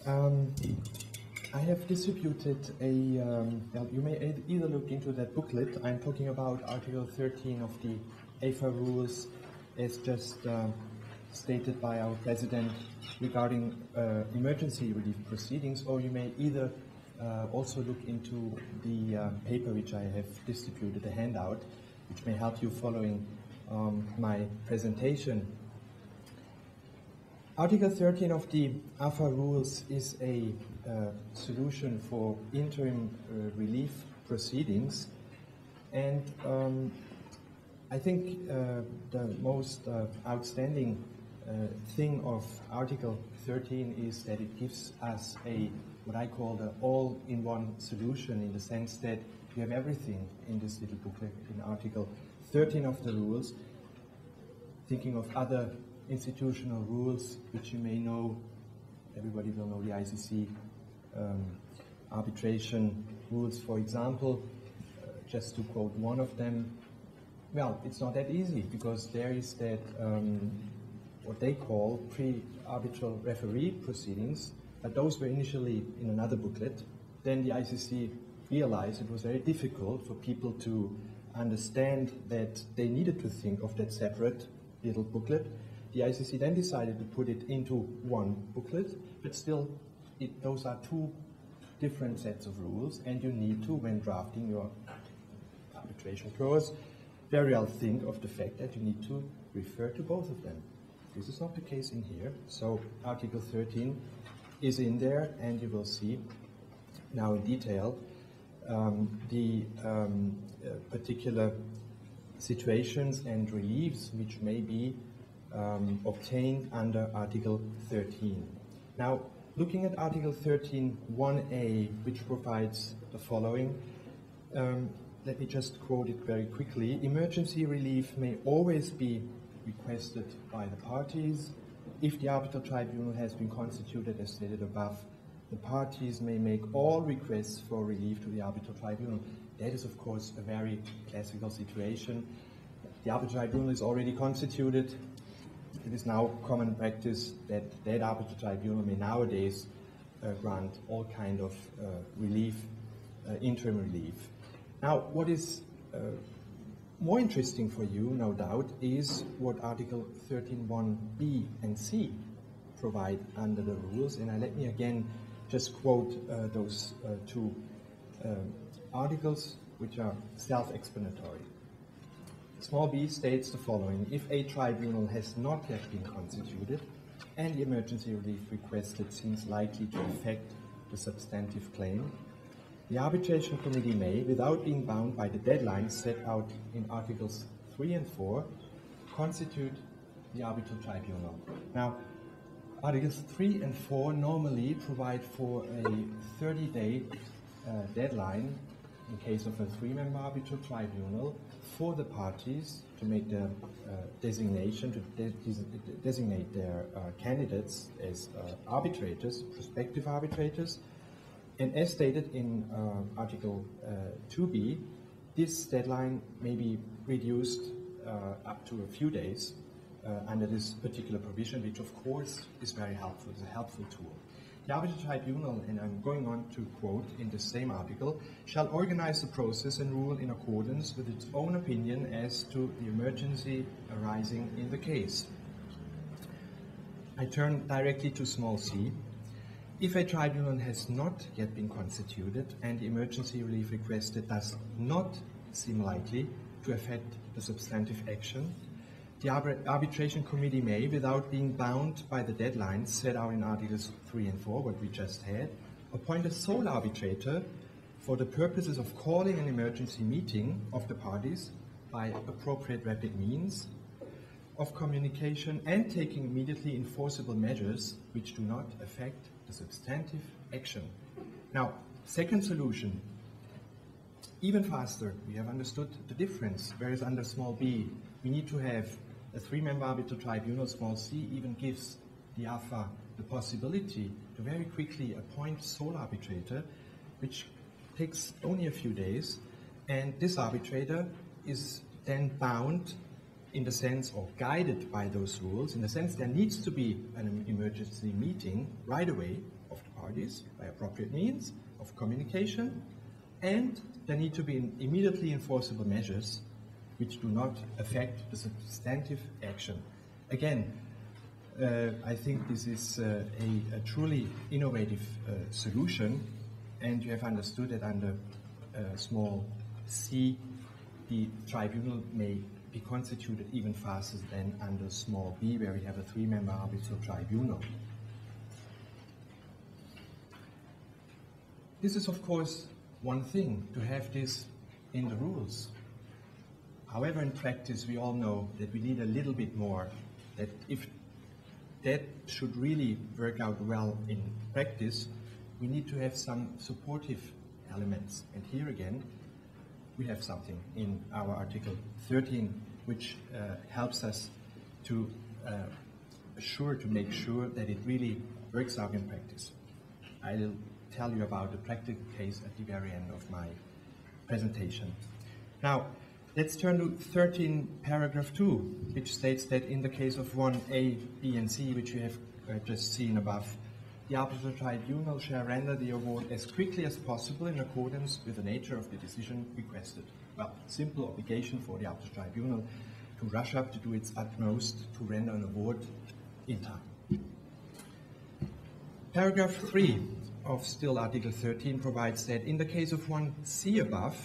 I have distributed a, well, you may either look into that booklet. I'm talking about Article 13 of the AFA Rules as just stated by our President regarding emergency relief proceedings, or you may either also look into the paper which I have distributed, a handout, which may help you following my presentation. Article 13 of the AFA Rules is a solution for interim relief proceedings, and I think the most outstanding thing of Article 13 is that it gives us what I call the all-in-one solution, in the sense that you have everything in this little booklet in Article 13 of the rules. Thinking of other institutional rules which you may know, everybody will know the ICC arbitration rules, for example. Just to quote one of them, well, it's not that easy, because there is that what they call pre-arbitral referee proceedings, but those were initially in another booklet. Then the ICC realized it was very difficult for people to understand that they needed to think of that separate little booklet. The ICC then decided to put it into one booklet, but still those are two different sets of rules, and you need to, when drafting your arbitration clause, very well think of the fact that you need to refer to both of them. This is not the case in here, so Article 13 is in there, and you will see now in detail the particular situations and reliefs which may be obtained under Article 13. Now, looking at Article 13(1)(a), which provides the following, let me just quote it very quickly. Emergency relief may always be requested by the parties. If the arbitral tribunal has been constituted as stated above, the parties may make all requests for relief to the arbitral tribunal. That is, of course, a very classical situation. The arbitral tribunal is already constituted. It is now common practice that that arbitral tribunal may nowadays grant all kind of relief, interim relief. Now, what is more interesting for you, no doubt, is what Article 13(1)(b) and (c) provide under the rules, and let me again just quote those two articles, which are self-explanatory. Small b states the following: if a tribunal has not yet been constituted and the emergency relief requested seems likely to affect the substantive claim, the arbitration committee may, without being bound by the deadlines set out in Articles 3 and 4, constitute the arbitral tribunal. Now, Articles 3 and 4 normally provide for a 30-day deadline in case of a three-member arbitral tribunal for the parties to make their designation, to designate their candidates as arbitrators, prospective arbitrators. And as stated in Article 2b, this deadline may be reduced up to a few days under this particular provision, which of course is very helpful, it's a helpful tool. The arbitral tribunal, and I'm going on to quote in the same article, shall organize the process and rule in accordance with its own opinion as to the emergency arising in the case. I turn directly to small c. If a tribunal has not yet been constituted and the emergency relief requested does not seem likely to affect the substantive action, the arbitration committee may, without being bound by the deadlines set out in Articles 3 and 4, what we just had, appoint a sole arbitrator for the purposes of calling an emergency meeting of the parties by appropriate rapid means of communication and taking immediately enforceable measures which do not affect the substantive action. Now, second solution, even faster. We have understood the difference, whereas under small b, we need to have a three-member arbitral tribunal. Small c even gives the AFA the possibility to very quickly appoint sole arbitrator, which takes only a few days, and this arbitrator is then bound in the sense, or guided by those rules, in the sense there needs to be an emergency meeting right away of the parties by appropriate means of communication, and there need to be immediately enforceable measures which do not affect the substantive action. Again, I think this is a truly innovative solution, and you have understood that under small c, the tribunal may be constituted even faster than under small b, where we have a 3-member arbitral tribunal. This is, of course, one thing, to have this in the rules. However, in practice, we all know that we need a little bit more, that if that should really work out well in practice, we need to have some supportive elements. And here again, we have something in our Article 13 which helps us to make sure that it really works out in practice. I'll tell you about the practical case at the very end of my presentation. Now, let's turn to 13 paragraph 2, which states that in the case of 1A, B, and C, which we have just seen above, the arbitral tribunal shall render the award as quickly as possible in accordance with the nature of the decision requested. Well, simple obligation for the arbitral tribunal to rush up to do its utmost to render an award in time. Paragraph 3 of still Article 13 provides that in the case of 1C above,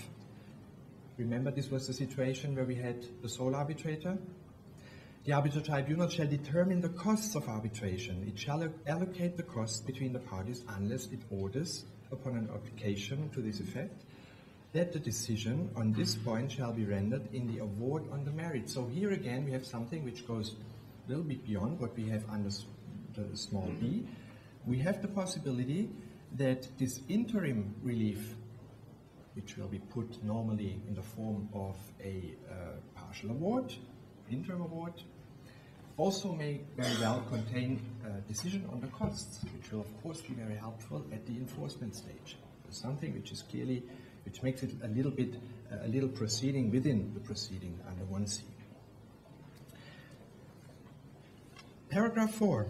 remember this was the situation where we had the sole arbitrator, the arbitral tribunal shall determine the costs of arbitration. It shall allocate the costs between the parties unless it orders, upon an application to this effect, that the decision on this point shall be rendered in the award on the merit. So here again we have something which goes a little bit beyond what we have under the small b. We have the possibility that this interim relief, which will be put normally in the form of a partial award, interim award, also may very well contain a decision on the costs, which will of course be very helpful at the enforcement stage. So something which is clearly, which makes it a little proceeding within the proceeding under 1C. Paragraph 4.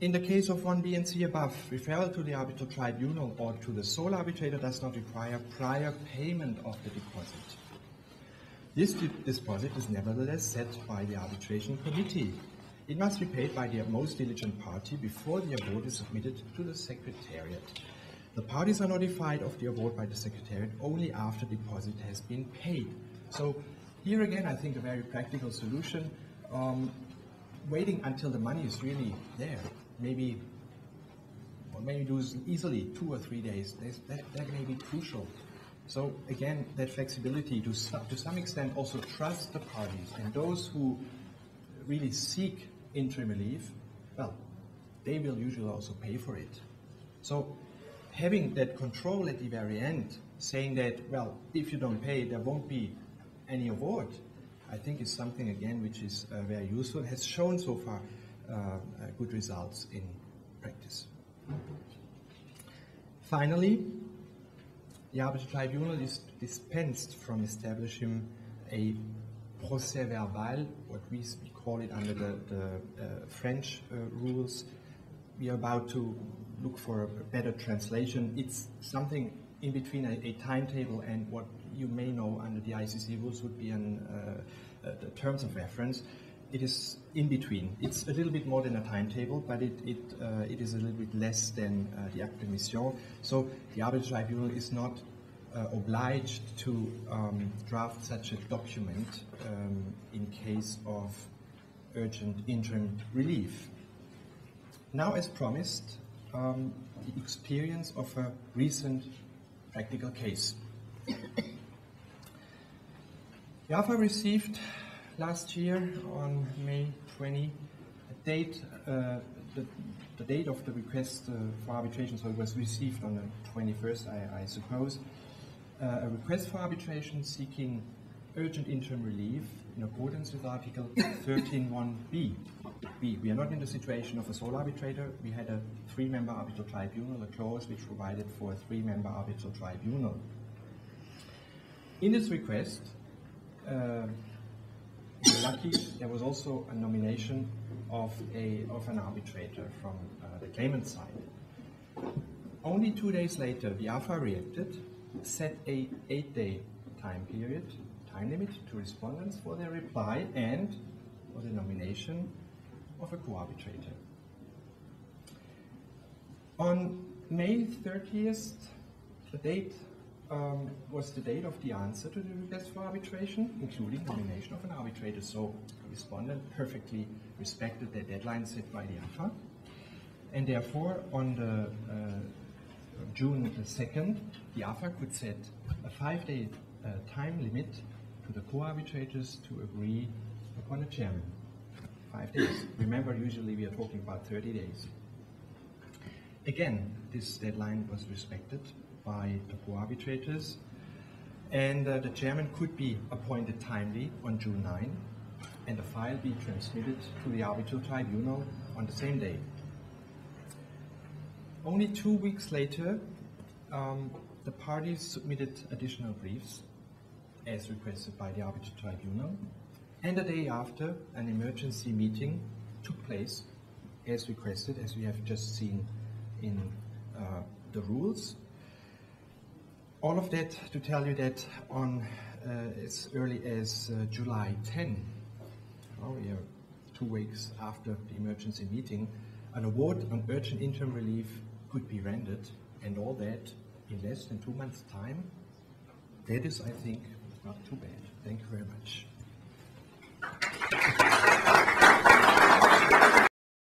In the case of 1B and C above, referral to the arbitral tribunal or to the sole arbitrator does not require prior payment of the deposit. This deposit is nevertheless set by the arbitration committee. It must be paid by the most diligent party before the award is submitted to the Secretariat. The parties are notified of the award by the Secretariat only after the deposit has been paid. So here again, I think a very practical solution, waiting until the money is really there. Maybe do this easily 2 or 3 days. That may be crucial. So again, that flexibility to some extent also trust the parties, and those who really seek interim relief, well, they will usually also pay for it. So having that control at the very end, saying that, well, if you don't pay, there won't be any award, I think is something, again, which is very useful, has shown so far good results in practice. Finally, the arbitral tribunal is dispensed from establishing a procès verbal, what we call it under the French rules. We are about to look for a better translation. It's something in between a timetable and what you may know under the ICC rules would be the terms of reference. It is in between. It's a little bit more than a timetable, but it is a little bit less than the acte de mission. So the arbitral tribunal is not obliged to draft such a document in case of urgent interim relief. Now, as promised, the experience of a recent practical case. The AFA received last year on May 20 a date, the date of the request for arbitration, so it was received on the 21st, I suppose, a request for arbitration seeking urgent interim relief in accordance with Article 13(1)(b). We are not in the situation of a sole arbitrator. We had a 3-member arbitral tribunal, a clause which provided for a 3-member arbitral tribunal. In this request, lucky, there was also a nomination of an arbitrator from the claimant side. only 2 days later, the AFA reacted, set a 8-day time limit to respondents for their reply and for the nomination of a co-arbitrator. On May 30th, the date was the date of the answer to the request for arbitration, including nomination of an arbitrator. So the respondent perfectly respected the deadline set by the AFA. And therefore, on the June 2nd, the AFA could set a 5-day time limit to the co-arbitrators to agree upon a chairman. 5 days. Remember, usually we are talking about 30 days. Again, this deadline was respected by the co-arbitrators, and the chairman could be appointed timely on June 9, and the file be transmitted to the arbitral tribunal on the same day. Only 2 weeks later, the parties submitted additional briefs as requested by the arbitral tribunal, and the day after, an emergency meeting took place as requested, as we have just seen in the rules. All of that to tell you that on as early as July 10, we are 2 weeks after the emergency meeting, an award on urgent interim relief could be rendered, and all that in less than 2 months' time. That is, I think, not too bad. Thank you very much.